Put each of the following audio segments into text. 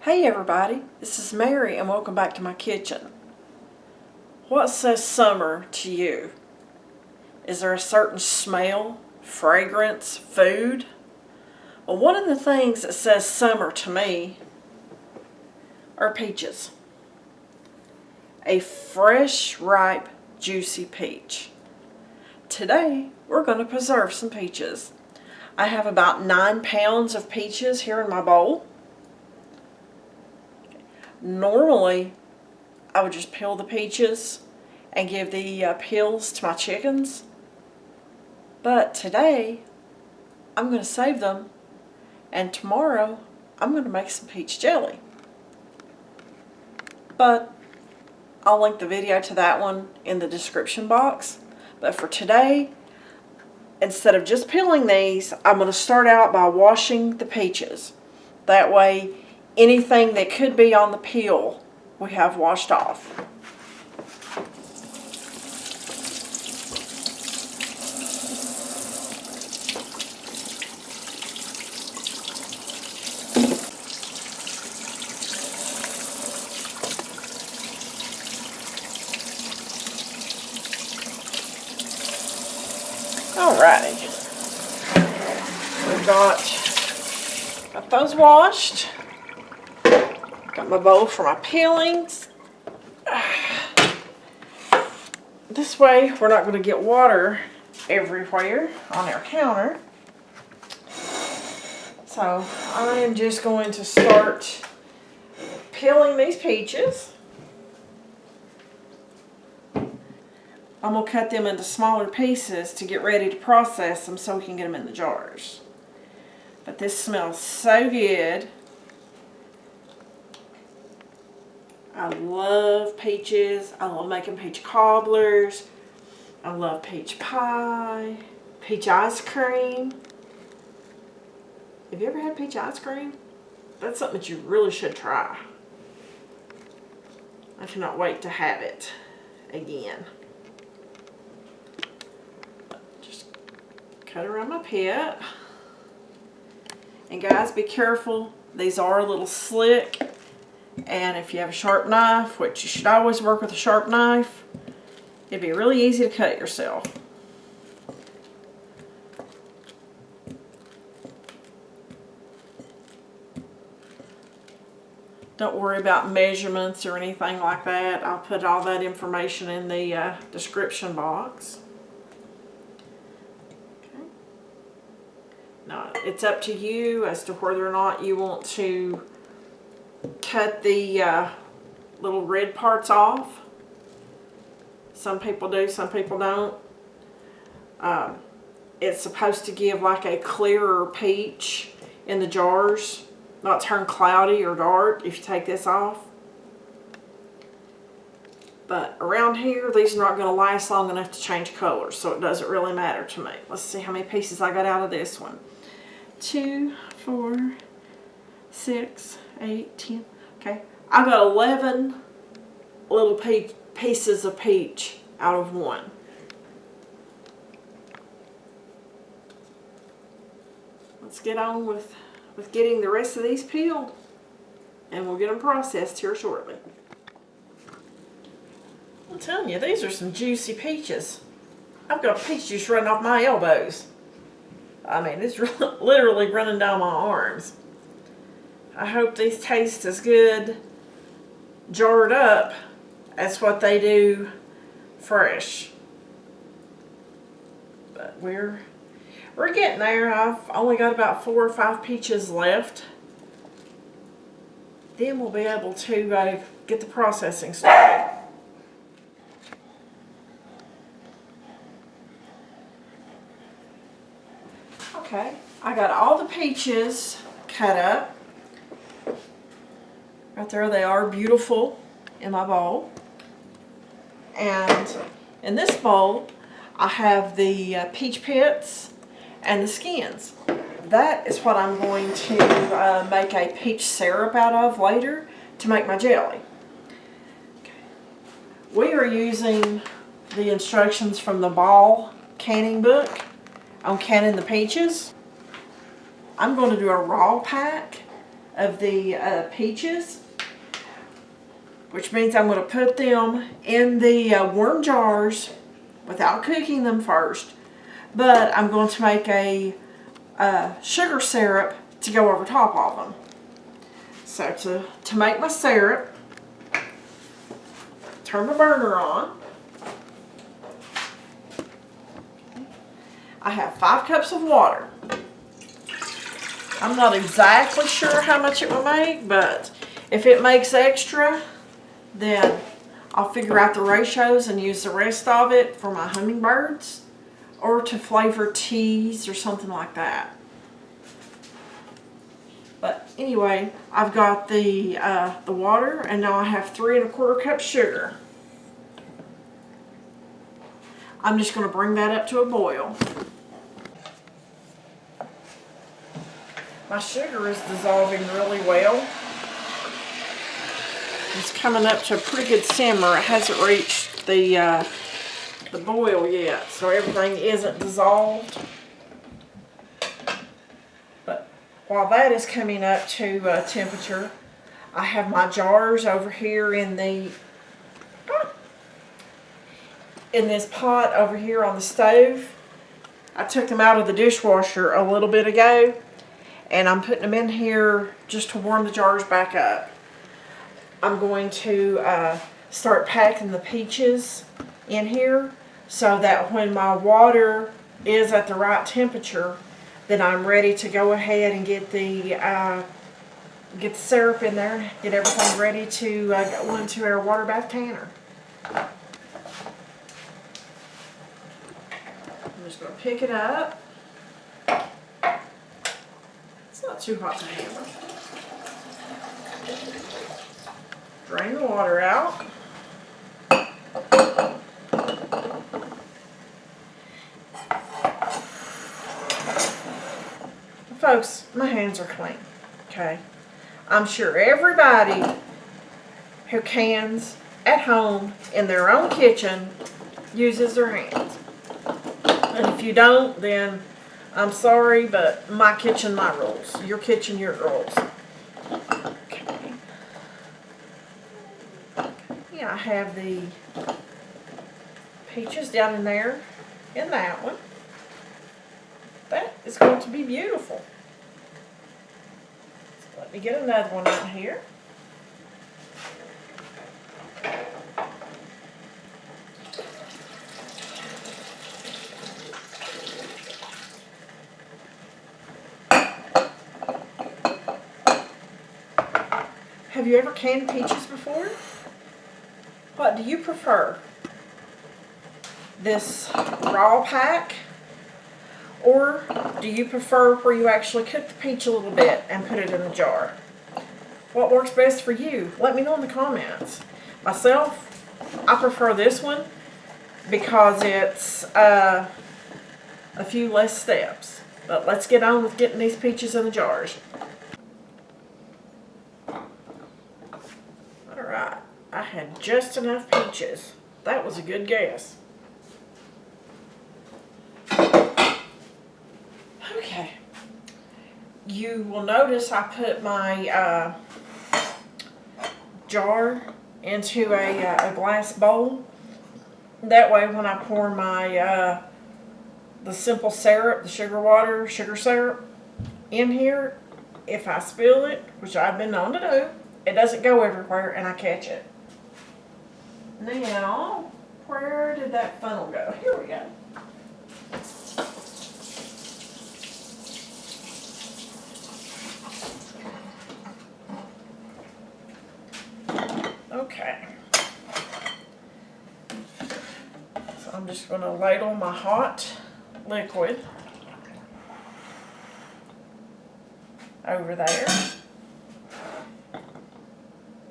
Hey everybody, this is Mary and welcome back to my kitchen. What says summer to you? Is there a certain smell, fragrance, food? Well, one of the things that says summer to me are peaches. A fresh, ripe, juicy peach. Today, we're going to preserve some peaches. I have about 9 pounds of peaches here in my bowl. Normally, I would just peel the peaches and give the peels to my chickens. But today, I'm going to save them, and tomorrow, I'm going to make some peach jelly. But I'll link the video to that one in the description box. But for today, instead of just peeling these, I'm going to start out by washing the peaches. That way, anything that could be on the peel, we have washed off. Alrighty, we've got those washed. Got my bowl for my peelings. This way we're not going to get water everywhere on our counter. So I am just going to start peeling these peaches. I'm going to cut them into smaller pieces to get ready to process them so we can get them in the jars. But this smells so good. I love peaches. I love making peach cobblers. I love peach pie, peach ice cream. Have you ever had peach ice cream? That's something that you really should try. I cannot wait to have it again. Just cut around my pit. And guys, be careful. These are a little slick. And if you have a sharp knife, which you should always work with a sharp knife, it'd be really easy to cut yourself. Don't worry about measurements or anything like that. I'll put all that information in the description box. Okay. Now, it's up to you as to whether or not you want to cut the little red parts off. Some people do, some people don't. It's supposed to give like a clearer peach in the jars, not turn cloudy or dark if you take this off. But around here, these are not going to last long enough to change colors, so it doesn't really matter to me. Let's see how many pieces I got out of this one. 2, 4, 6, 8, 10. Okay, I got 11 little pieces of peach out of one. Let's get on with getting the rest of these peeled, and we'll get them processed here shortly. I'm telling you, these are some juicy peaches. I've got peach juice running off my elbows. I mean, it's literally running down my arms. I hope these taste as good jarred up as what they do fresh. But we're getting there. I've only got about 4 or 5 peaches left. Then we'll be able to get the processing started. Okay, I got all the peaches cut up. Right there they are, beautiful, in my bowl. And in this bowl, I have the peach pits and the skins. That is what I'm going to make a peach syrup out of later to make my jelly. Okay. We are using the instructions from the Ball canning book on canning the peaches. I'm going to do a raw pack of the peaches, which means I'm going to put them in the warm jars without cooking them first. But I'm going to make a sugar syrup to go over top of them. So to make my syrup, turn the burner on. I have 5 cups of water. I'm not exactly sure how much it will make, but if it makes extra, then I'll figure out the ratios and use the rest of it for my hummingbirds or to flavor teas or something like that. But anyway, I've got the water, and now I have 3 1/4 cups sugar. I'm just going to bring that up to a boil. My sugar is dissolving really well. It's coming up to a pretty good simmer. It hasn't reached the boil yet, so everything isn't dissolved. But while that is coming up to temperature, I have my jars over here in this pot over here on the stove. I took them out of the dishwasher a little bit ago, and I'm putting them in here just to warm the jars back up. I'm going to start packing the peaches in here so that when my water is at the right temperature, then I'm ready to go ahead and get the syrup in there, get everything ready to go into our water bath tanner. I'm just going to pick it up. It's not too hot to hammer. Drain the water out. Folks, my hands are clean, okay? I'm sure everybody who cans at home in their own kitchen uses their hands. And if you don't, then I'm sorry, but my kitchen, my rules. Your kitchen, your rules. Okay. Yeah, I have the peaches down in there, in that one. That is going to be beautiful. So let me get another one out here. Have you ever canned peaches before? What do you prefer? This raw pack? Or do you prefer where you actually cook the peach a little bit and put it in the jar? What works best for you? Let me know in the comments. Myself, I prefer this one because it's a few less steps. But let's get on with getting these peaches in the jars. Alright, I had just enough peaches. That was a good guess. Okay, you will notice I put my jar into a glass bowl. That way when I pour my the simple syrup, the sugar syrup in here, if I spill it, which I've been known to do, it doesn't go everywhere and I catch it. Now, where did that funnel go? Here we go. Okay, so I'm just going to ladle my hot liquid over there.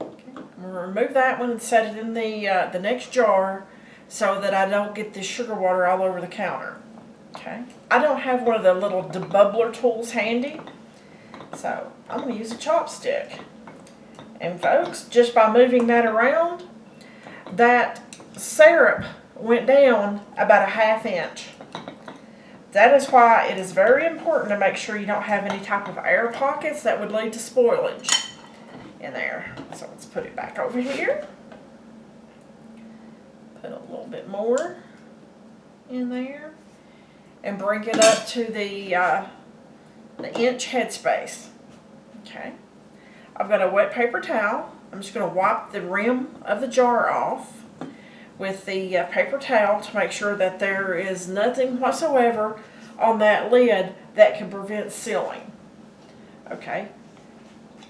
Okay. I'm going to remove that one and set it in the next jar so that I don't get this sugar water all over the counter. Okay, I don't have one of the little debubbler tools handy, so I'm going to use a chopstick. And folks, just by moving that around, that syrup went down about a 1/2 inch. That is why it is very important to make sure you don't have any type of air pockets that would lead to spoilage in there. So let's put it back over here. Put a little bit more in there and bring it up to the inch headspace. Okay. I've got a wet paper towel. I'm just going to wipe the rim of the jar off with the paper towel to make sure that there is nothing whatsoever on that lid that can prevent sealing. Okay.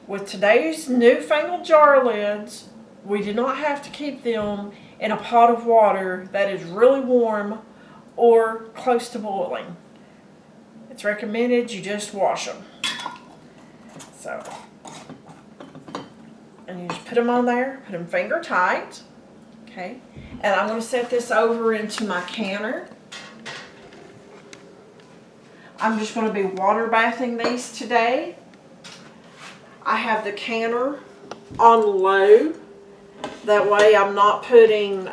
With today's newfangled jar lids, we do not have to keep them in a pot of water that is really warm or close to boiling. It's recommended you just wash them. So, and you just put them on there, put them finger tight. Okay, and I'm going to set this over into my canner. I'm just going to be water bathing these today. I have the canner on low. That way I'm not putting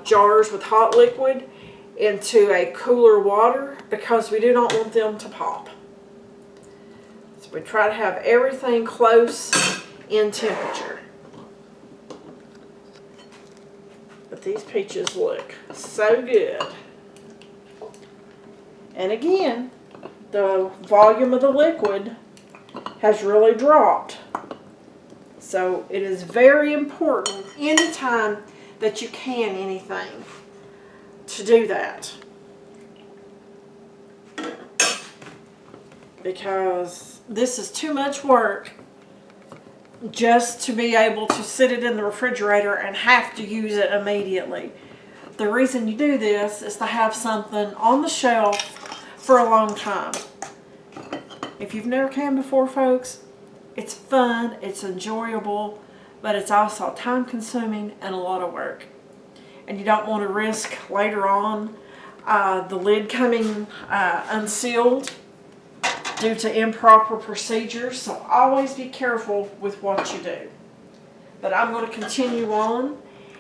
jars with hot liquid into a cooler water because we do not want them to pop. So we try to have everything close in temperature. But these peaches look so good. And again, the volume of the liquid has really dropped. So it is very important anytime that you can anything to do that. Because this is too much work just to be able to sit it in the refrigerator and have to use it immediately. The reason you do this is to have something on the shelf for a long time. If you've never canned before, folks, it's fun, it's enjoyable, but it's also time consuming and a lot of work. And you don't want to risk later on the lid coming unsealed due to improper procedures. So always be careful with what you do. But I'm going to continue on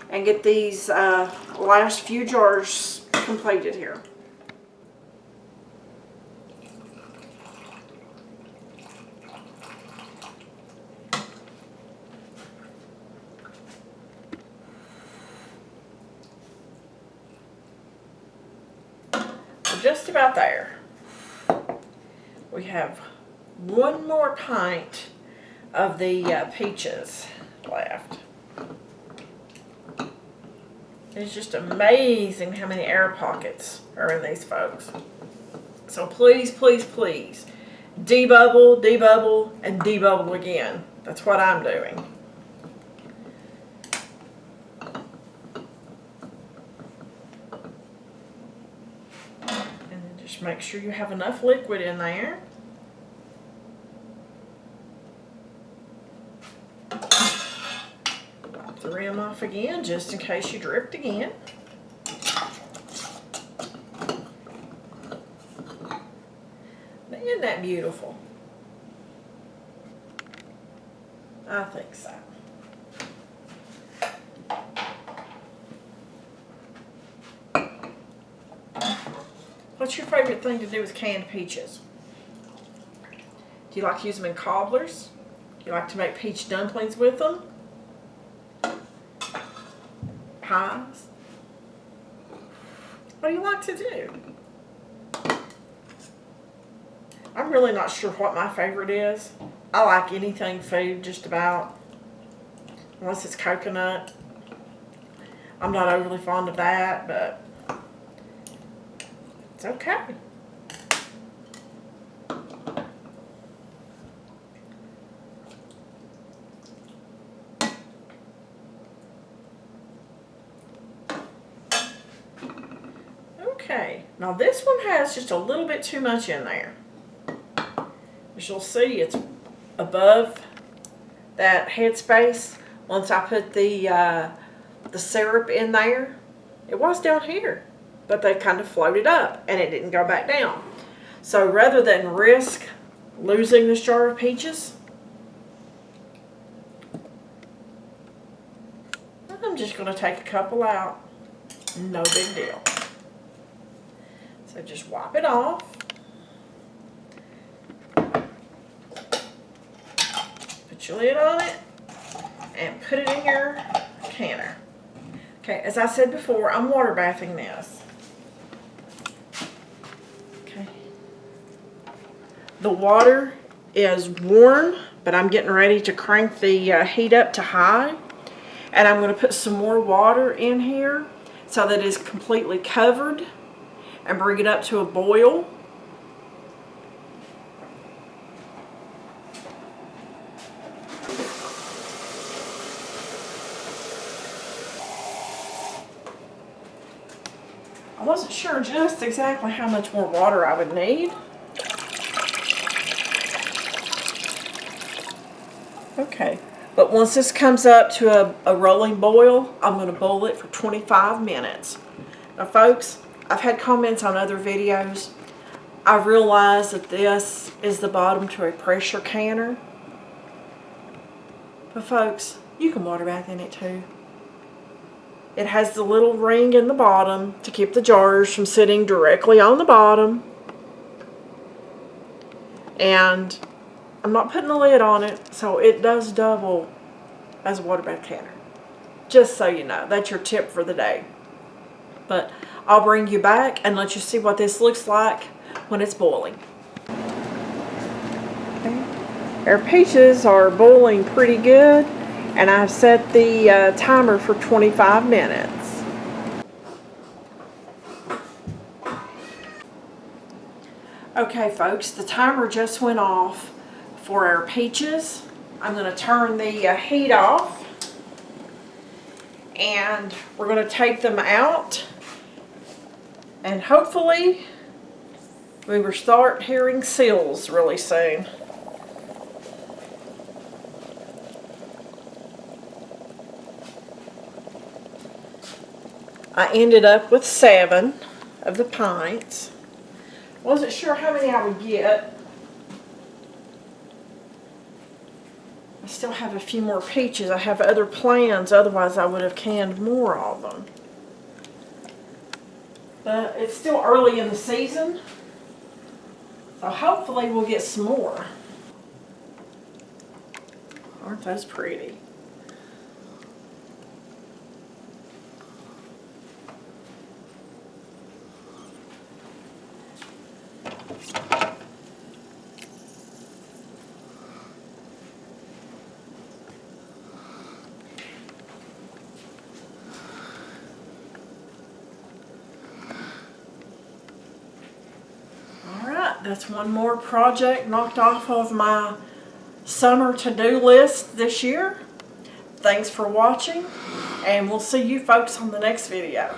and get these last few jars completed here. Just about there. We have one more pint of the peaches left. It's just amazing how many air pockets are in these folks. So please, please, please, debubble, debubble, and debubble again. That's what I'm doing. Just make sure you have enough liquid in there. Wipe the rim off again just in case you dripped again. Isn't that beautiful? I think so. What's your favorite thing to do with canned peaches? Do you like to use them in cobblers? Do you like to make peach dumplings with them? Pies? What do you like to do? I'm really not sure what my favorite is. I like anything food, just about. Unless it's coconut. I'm not overly fond of that, but it's okay. Okay, now this one has just a little bit too much in there. As you'll see, it's above that headspace. Once I put the syrup in there, it was down here, but they kind of floated up and it didn't go back down. So rather than risk losing this jar of peaches, I'm just going to take a couple out. No big deal. So just wipe it off. Put your lid on it and put it in your canner. Okay, as I said before, I'm water bathing this. Okay. The water is warm, but I'm getting ready to crank the heat up to high. And I'm going to put some more water in here so that it's completely covered and bring it up to a boil. I wasn't sure just exactly how much more water I would need. Okay, but once this comes up to a rolling boil, I'm going to boil it for 25 minutes. Now folks, I've had comments on other videos. I realize that this is the bottom to a pressure canner. But folks, you can water bath in it too. It has the little ring in the bottom to keep the jars from sitting directly on the bottom. And I'm not putting a lid on it, so it does double as a water bath canner. Just so you know, that's your tip for the day. But I'll bring you back and let you see what this looks like when it's boiling. Okay. Our peaches are boiling pretty good, and I've set the timer for 25 minutes. Okay folks, the timer just went off for our peaches. I'm going to turn the heat off, and we're going to take them out, and hopefully we will start hearing seals really soon. I ended up with 7 of the pints. Wasn't sure how many I would get. I still have a few more peaches. I have other plans, otherwise I would have canned more of them. But it's still early in the season, so hopefully we'll get some more. Aren't those pretty? That's one more project knocked off of my summer to-do list this year. Thanks for watching, and we'll see you folks on the next video.